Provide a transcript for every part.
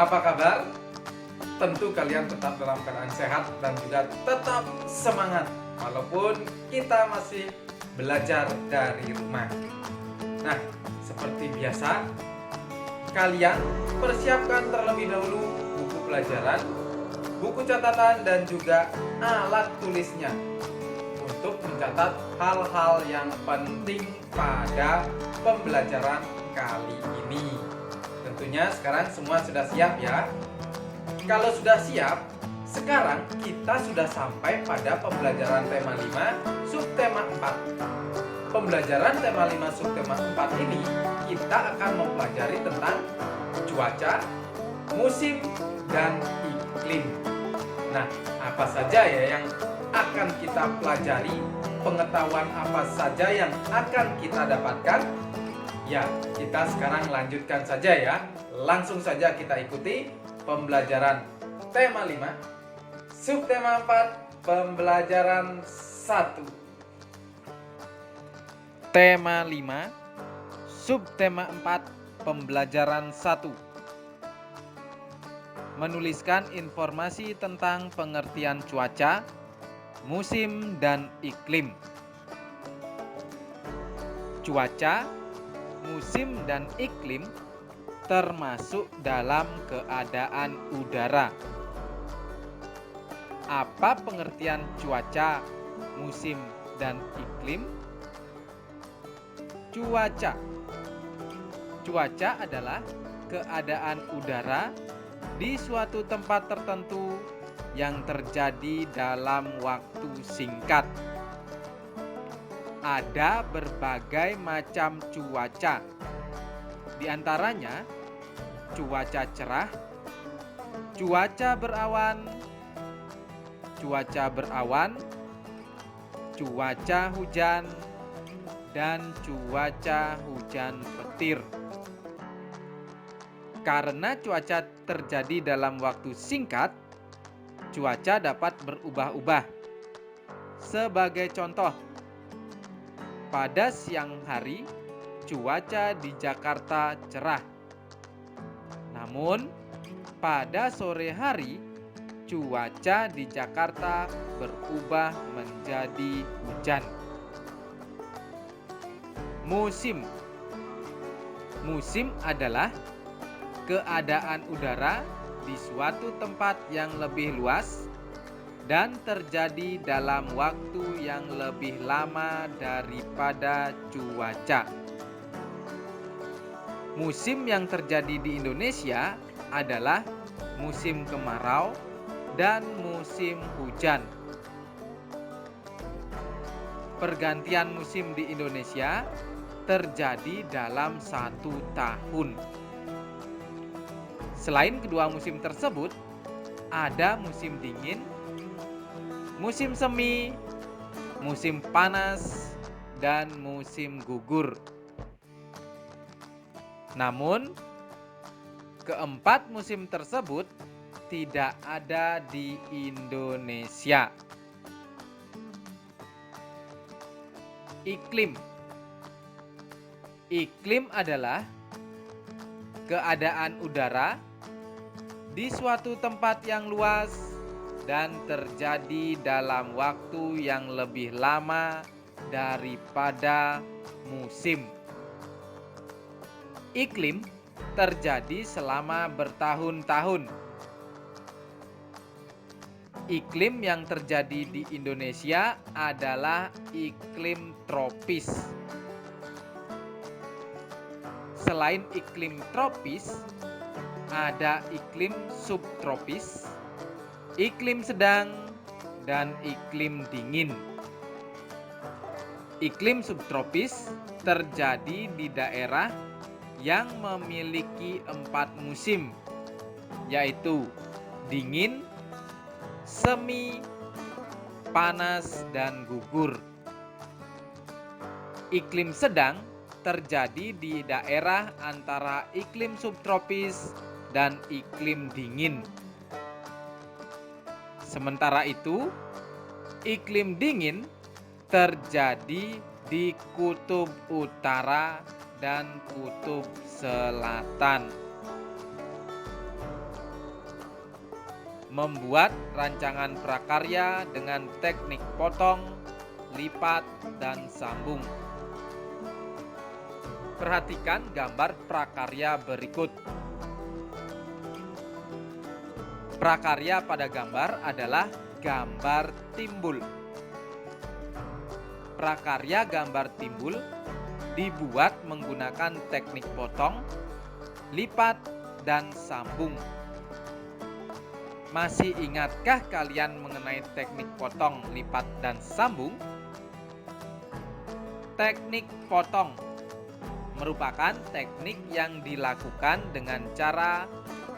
Apa kabar? Tentu kalian tetap dalam keadaan sehat dan juga tetap semangat walaupun kita masih belajar dari rumah. Nah, seperti biasa, kalian persiapkan terlebih dahulu buku pelajaran, buku catatan dan juga alat tulisnya untuk mencatat hal-hal yang penting pada pembelajaran kali ini. Tentunya sekarang semua sudah siap ya. Kalau sudah siap, sekarang kita sudah sampai pada pembelajaran tema 5 subtema 4. Pembelajaran tema 5 subtema 4 ini kita akan mempelajari tentang cuaca, musim, dan iklim. Nah, apa saja ya yang akan kita pelajari? Pengetahuan apa saja yang akan kita dapatkan? Ya, kita sekarang lanjutkan saja ya. Langsung saja kita ikuti pembelajaran tema 5, subtema 4, pembelajaran 1. Tema 5, subtema 4, pembelajaran 1. Menuliskan informasi tentang pengertian cuaca, musim, dan iklim. Cuaca, musim, dan iklim termasuk dalam keadaan udara. Apa pengertian cuaca, musim, dan iklim? Cuaca adalah keadaan udara di suatu tempat tertentu yang terjadi dalam waktu singkat. Ada berbagai macam cuaca. Di antaranya cuaca cerah, cuaca berawan, cuaca hujan, dan cuaca hujan petir. Karena cuaca terjadi dalam waktu singkat, cuaca dapat berubah-ubah. Sebagai contoh, pada siang hari cuaca di Jakarta cerah. Namun, pada sore hari cuaca di Jakarta berubah menjadi hujan. Musim adalah keadaan udara di suatu tempat yang lebih luas dan terjadi dalam waktu yang lebih lama daripada cuaca. Musim yang terjadi di Indonesia adalah musim kemarau dan musim hujan. Pergantian musim di Indonesia terjadi dalam 1 tahun. Selain kedua musim tersebut, ada musim dingin, musim semi, musim panas, dan musim gugur. Namun, keempat musim tersebut tidak ada di Indonesia. Iklim adalah keadaan udara di suatu tempat yang luas dan terjadi dalam waktu yang lebih lama daripada musim. Iklim terjadi selama bertahun-tahun. Iklim yang terjadi di Indonesia adalah iklim tropis. Selain iklim tropis, ada iklim subtropis, iklim sedang, dan iklim dingin. Iklim subtropis terjadi di daerah yang memiliki 4 musim, yaitu dingin, semi, panas, dan gugur. Iklim sedang terjadi di daerah antara iklim subtropis dan iklim dingin. Sementara itu, iklim dingin terjadi di kutub utara dan kutub selatan. membuat rancangan prakarya dengan teknik potong, lipat, dan sambung. Perhatikan gambar prakarya berikut. Prakarya pada gambar adalah gambar timbul. Prakarya gambar timbul dibuat menggunakan teknik potong, lipat, dan sambung. Masih ingatkah kalian mengenai teknik potong, lipat, dan sambung? Teknik potong merupakan teknik yang dilakukan dengan cara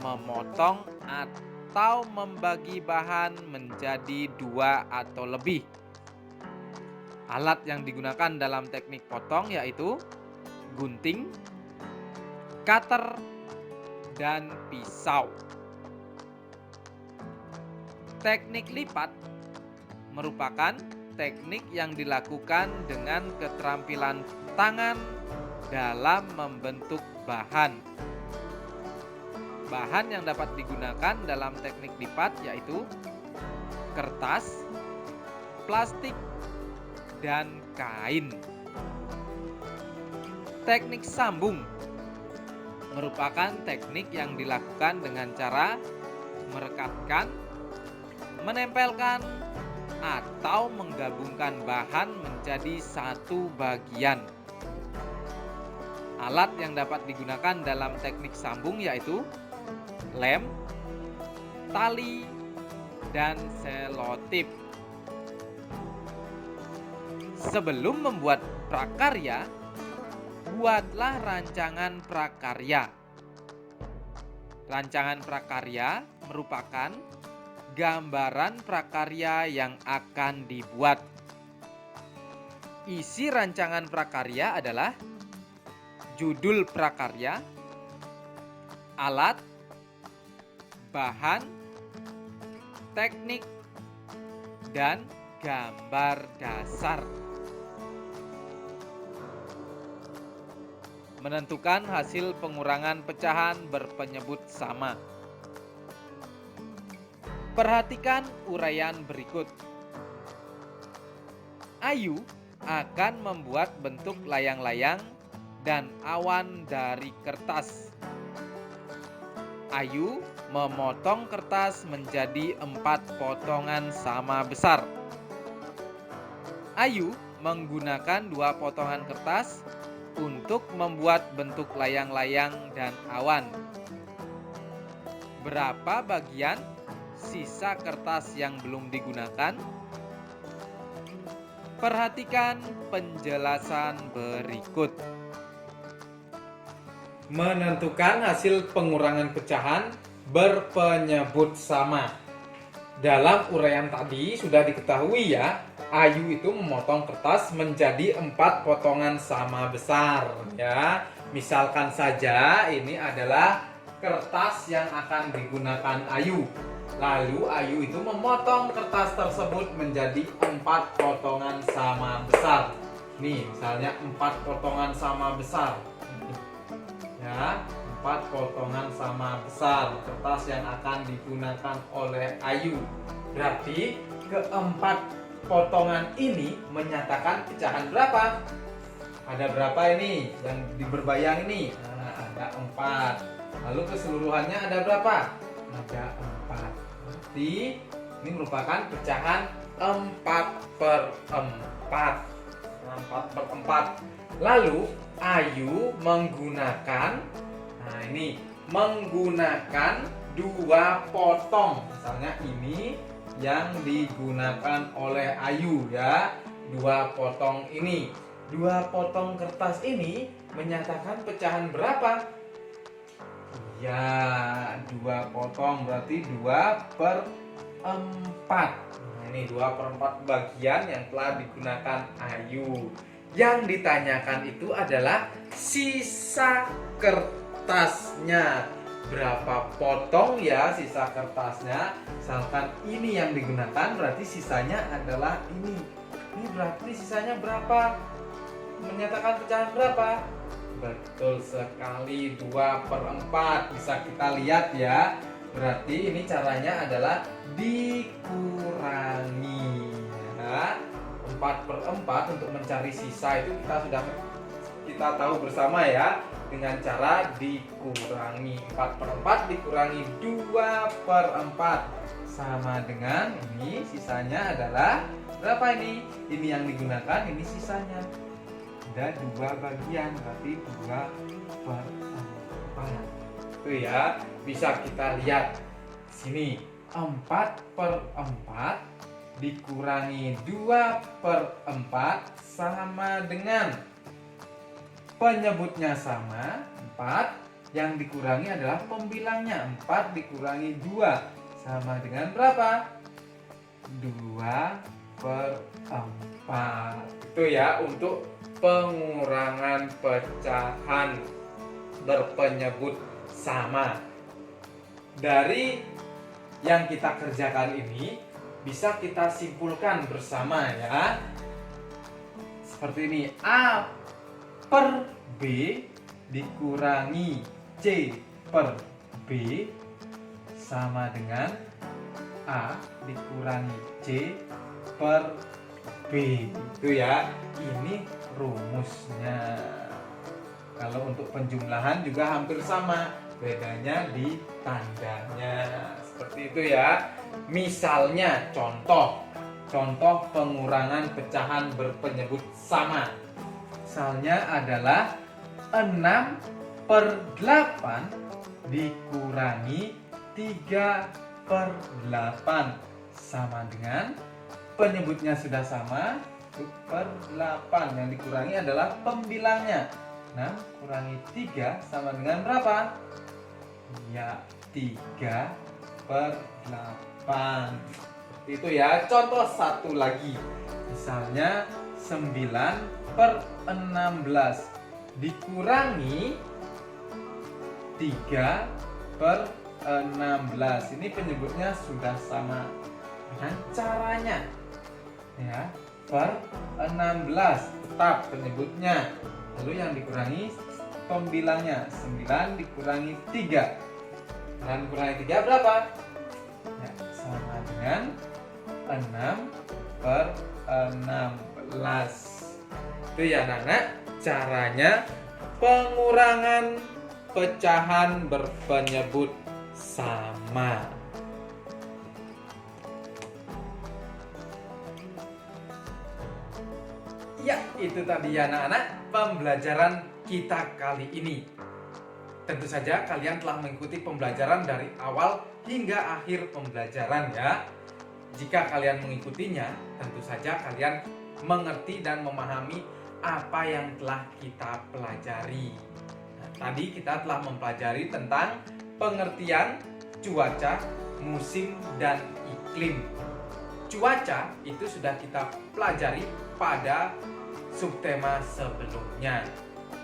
memotong atau membagi bahan menjadi dua atau lebih. Alat yang digunakan dalam teknik potong yaitu gunting, cutter, dan pisau. Teknik lipat merupakan teknik yang dilakukan dengan keterampilan tangan dalam membentuk bahan. Bahan yang dapat digunakan dalam teknik lipat yaitu kertas, plastik, dan kain. Teknik sambung merupakan teknik yang dilakukan dengan cara merekatkan, menempelkan, atau menggabungkan bahan menjadi satu bagian. Alat yang dapat digunakan dalam teknik sambung yaitu lem, tali, dan selotip. Sebelum membuat prakarya, buatlah rancangan prakarya. Rancangan prakarya merupakan gambaran prakarya yang akan dibuat. Isi rancangan prakarya adalah judul prakarya, alat, bahan, teknik, dan gambar dasar. Menentukan hasil pengurangan pecahan berpenyebut sama. Perhatikan uraian berikut. Ayu akan membuat bentuk layang-layang dan awan dari kertas. Ayu memotong kertas menjadi 4 potongan sama besar. Ayu menggunakan 2 potongan kertas untuk membuat bentuk layang-layang dan awan. Berapa bagian sisa kertas yang belum digunakan? Perhatikan penjelasan berikut. Menentukan hasil pengurangan pecahan berpenyebut sama. Dalam uraian tadi sudah diketahui ya, Ayu itu memotong kertas menjadi 4 potongan sama besar ya. Misalkan saja ini adalah kertas yang akan digunakan Ayu. Lalu Ayu itu memotong kertas tersebut menjadi 4 potongan sama besar. Nih, misalnya 4 potongan sama besar. Ya, 4 potongan sama besar kertas yang akan digunakan oleh Ayu. Berarti keempat potongan ini menyatakan pecahan berapa? Ada berapa ini yang berbayang ini? Nah, ada 4. Lalu keseluruhannya ada berapa? Ada 4. Berarti ini merupakan pecahan 4/4. 4/4. Lalu Ayu menggunakan, nah ini menggunakan 2 potong. Misalnya ini yang digunakan oleh Ayu ya, 2 potong ini. 2 potong kertas ini menyatakan pecahan berapa? Ya, 2 potong berarti 2/4. Nah, ini 2/4 bagian yang telah digunakan Ayu. Yang ditanyakan itu adalah sisa kertasnya. Berapa potong ya sisa kertasnya? Misalkan ini yang digunakan, berarti sisanya adalah ini. Ini berarti sisanya berapa? Menyatakan pecahan berapa? Betul sekali, 2/4. Bisa kita lihat ya. Berarti ini caranya adalah dikurangi ya. 4/4 untuk mencari sisa itu kita tahu bersama ya, dengan cara dikurangi. 4/4 dikurangi 2/4 sama dengan ini, sisanya adalah berapa ini? Ini yang digunakan, ini sisanya. Ada 2 bagian, berarti 2/4. Itu ya, bisa kita lihat sini. 4/4 dikurangi 2/4 sama dengan penyebutnya sama 4, yang dikurangi adalah pembilangnya. 4 dikurangi 2 sama dengan berapa? 2/4. Itu ya untuk pengurangan pecahan berpenyebut sama. Dari yang kita kerjakan ini bisa kita simpulkan bersama ya. Seperti ini, A per B dikurangi C per B sama dengan A dikurangi C per B. Itu ya, ini rumusnya. Kalau untuk penjumlahan juga hampir sama, bedanya di tandanya. Seperti itu ya. Misalnya contoh pengurangan pecahan berpenyebut sama. Misalnya adalah 6/8 dikurangi 3/8 sama dengan penyebutnya sudah sama, 1/8. Yang dikurangi adalah pembilangnya. 6 kurangi 3 sama dengan berapa? Ya, 3/8. Seperti itu ya. Contoh satu lagi. Misalnya 9/16 dikurangi 3/16. Ini penyebutnya sudah sama dengan caranya. Ya, per 16 tetap penyebutnya. Lalu yang dikurangi pembilangnya. 9 dikurangi 3. 9 kurangi 3 berapa? Ya, sama dengan 6/16. Itu ya anak-anak, caranya pengurangan pecahan berpenyebut sama. Ya, itu tadi ya anak-anak pembelajaran kita kali ini. Tentu saja kalian telah mengikuti pembelajaran dari awal hingga akhir pembelajaran ya. Jika kalian mengikutinya, tentu saja kalian mengerti dan memahami apa yang telah kita pelajari. Nah, tadi kita telah mempelajari tentang pengertian cuaca, musim, dan iklim. Cuaca itu sudah kita pelajari pada subtema sebelumnya.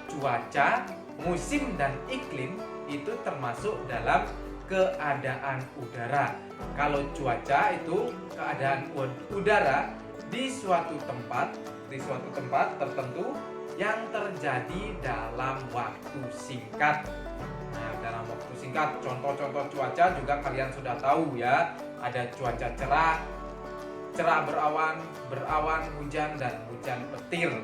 Cuaca, musim, dan iklim itu termasuk dalam keadaan udara. Kalau cuaca itu keadaan udara di suatu tempat tertentu yang terjadi dalam waktu singkat. Nah, dalam waktu singkat, contoh-contoh cuaca juga kalian sudah tahu ya. Ada cuaca cerah berawan, hujan, dan hujan petir.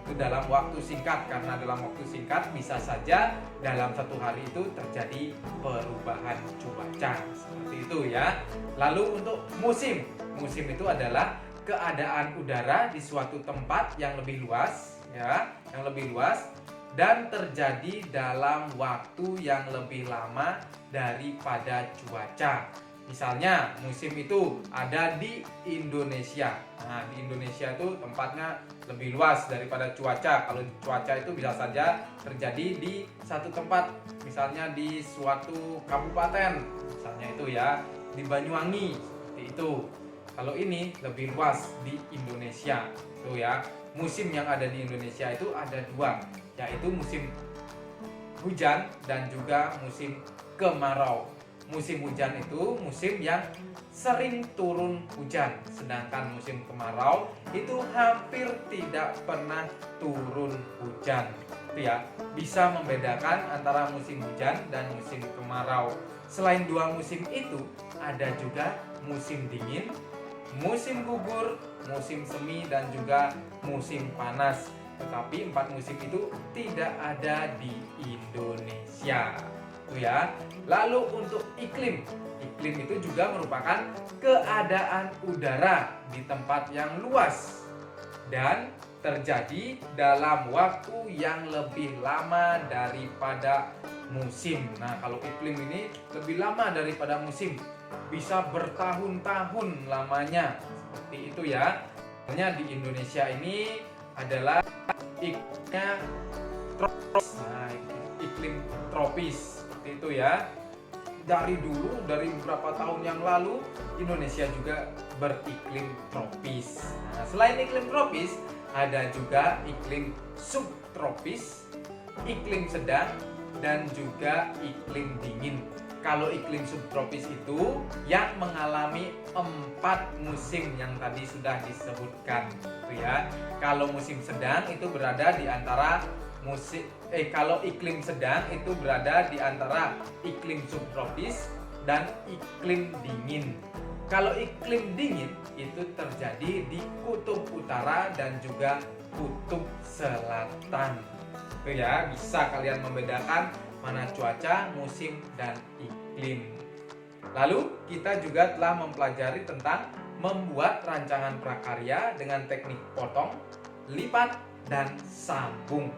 Itu dalam waktu singkat, karena dalam waktu singkat bisa saja dalam satu hari itu terjadi perubahan cuaca. Seperti itu ya. Lalu untuk musim itu adalah keadaan udara di suatu tempat yang lebih luas ya, dan terjadi dalam waktu yang lebih lama daripada cuaca. Misalnya musim itu ada di Indonesia. Nah, di Indonesia itu tempatnya lebih luas daripada cuaca. Kalau cuaca itu bisa saja terjadi di satu tempat, misalnya di suatu kabupaten, misalnya itu ya, di Banyuwangi, seperti itu. Kalau ini lebih luas di Indonesia, itu ya. Musim yang ada di Indonesia itu ada 2, yaitu musim hujan dan juga musim kemarau. Musim hujan itu musim yang sering turun hujan, sedangkan musim kemarau itu hampir tidak pernah turun hujan. itu ya, bisa membedakan antara musim hujan dan musim kemarau. Selain dua musim itu, ada juga musim dingin, musim gugur, musim semi, dan juga musim panas. Tetapi 4 musim itu tidak ada di Indonesia. Itu ya. Lalu untuk iklim itu juga merupakan keadaan udara di tempat yang luas dan terjadi dalam waktu yang lebih lama daripada musim. Nah, kalau iklim ini lebih lama daripada musim, bisa bertahun-tahun lamanya. Seperti itu ya. Hanya di Indonesia ini adalah iklimnya tropis. Nah, iklim tropis seperti itu ya. Dari dulu, dari beberapa tahun yang lalu, Indonesia juga beriklim tropis. Nah, selain iklim tropis, ada juga iklim subtropis, iklim sedang, dan juga iklim dingin. Kalau iklim subtropis itu yang mengalami 4 musim yang tadi sudah disebutkan, gitu ya. Kalau musim sedang itu berada di antara kalau iklim sedang itu berada di antara iklim subtropis dan iklim dingin. Kalau iklim dingin itu terjadi di kutub utara dan juga kutub selatan. Itu ya, bisa kalian membedakan mana cuaca, musim, dan iklim. Lalu kita juga telah mempelajari tentang membuat rancangan prakarya dengan teknik potong, lipat, dan sambung.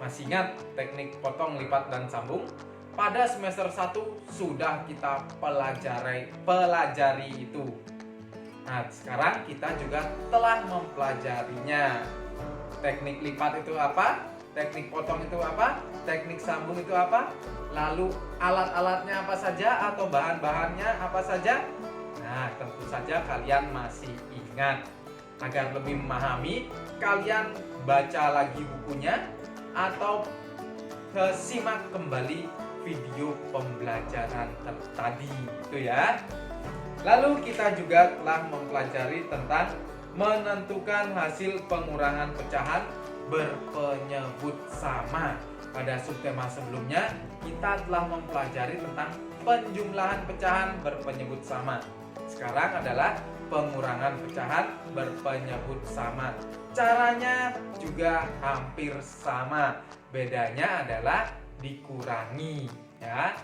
Masih ingat teknik potong, lipat, dan sambung? Pada semester 1 sudah kita pelajari itu. Nah, sekarang kita juga telah mempelajarinya. Teknik lipat itu apa? Teknik potong itu apa? Teknik sambung itu apa? Lalu alat-alatnya apa saja atau bahan-bahannya apa saja? Nah, tentu saja kalian masih ingat. Agar lebih memahami, kalian baca lagi bukunya atau simak kembali video pembelajaran tadi itu ya. Lalu kita juga telah mempelajari tentang menentukan hasil pengurangan pecahan berpenyebut sama. Pada subtema sebelumnya kita telah mempelajari tentang penjumlahan pecahan berpenyebut sama. Sekarang adalah pengurangan pecahan berpenyebut sama. Caranya juga hampir sama. Bedanya adalah dikurangi ya.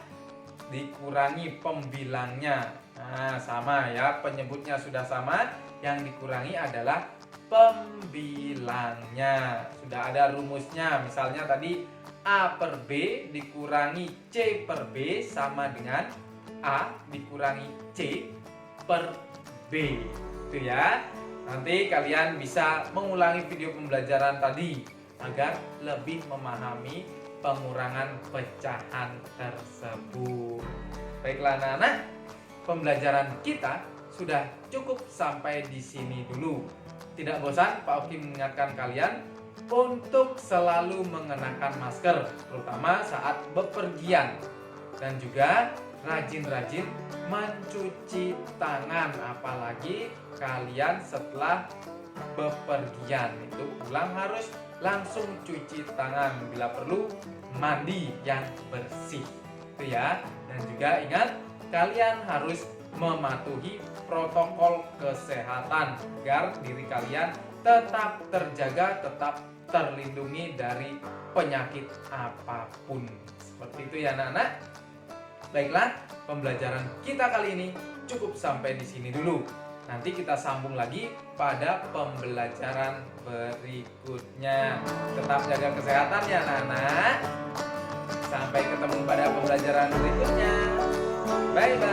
Dikurangi pembilangnya. Nah, sama ya, penyebutnya sudah sama, yang dikurangi adalah pembilangnya. Sudah ada rumusnya. Misalnya tadi A per B dikurangi C per B sama dengan A dikurangi C per B. Itu ya. Nanti kalian bisa mengulangi video pembelajaran tadi agar lebih memahami pengurangan pecahan tersebut. Baiklah anak-anak, pembelajaran kita sudah cukup sampai di sini dulu. Tidak bosan, Pak Oki mengingatkan kalian untuk selalu mengenakan masker, terutama saat bepergian, dan juga rajin-rajin mencuci tangan, apalagi kalian setelah bepergian itu pulang harus langsung cuci tangan, bila perlu mandi yang bersih itu ya. Dan juga ingat, kalian harus mematuhi protokol kesehatan agar diri kalian tetap terjaga, tetap terlindungi dari penyakit apapun. Seperti itu ya anak-anak. Baiklah, pembelajaran kita kali ini cukup sampai di sini dulu. Nanti kita sambung lagi pada pembelajaran berikutnya. Tetap jaga kesehatan ya anak-anak. Sampai ketemu pada pembelajaran berikutnya. Bye bye.